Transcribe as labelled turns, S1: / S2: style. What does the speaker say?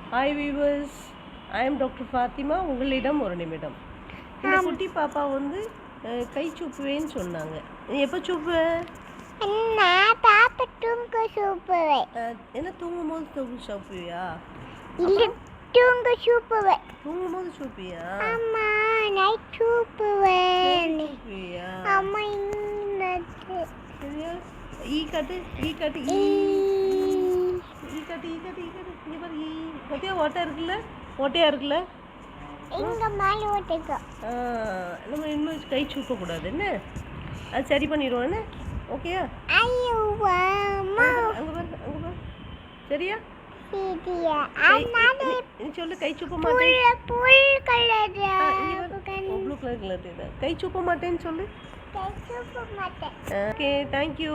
S1: Hi viewers, I am doctor Fatima. உங்களிடம் ஒரு நிமிடம். இந்த குட்டி பாப்பா வந்து கை சூப்புவேன்னு சொன்னாங்க. நீ எப்போ சூப்புவ? என்ன தூங்கும் போது சூப்புவியா? தூங்கும் போது சூப்பியா? சரியா? ஈ காட்டு, ஈ காட்டு, ஈ காட்டு, ஈ காட்டு, ஈ காட்டு. இங்க பாரு, ஈ பத்தியா ஓட்டை இருக்குல்ல, ஓட்டையா இருக்குல்ல. நம்ம இன்னும் கை சூப்ப கூடாது என்ன, அது சரி பண்ணிடுவோம் என்ன. ஓகேயா? அங்க பாரு, அங்க பாரு. சரியா? நீ சொல்லு, கை சூப்ப மாட்டேன். ப்ளூ கலர் கை சூப்ப மாட்டேன்னு சொல்லு. Okay, thank you.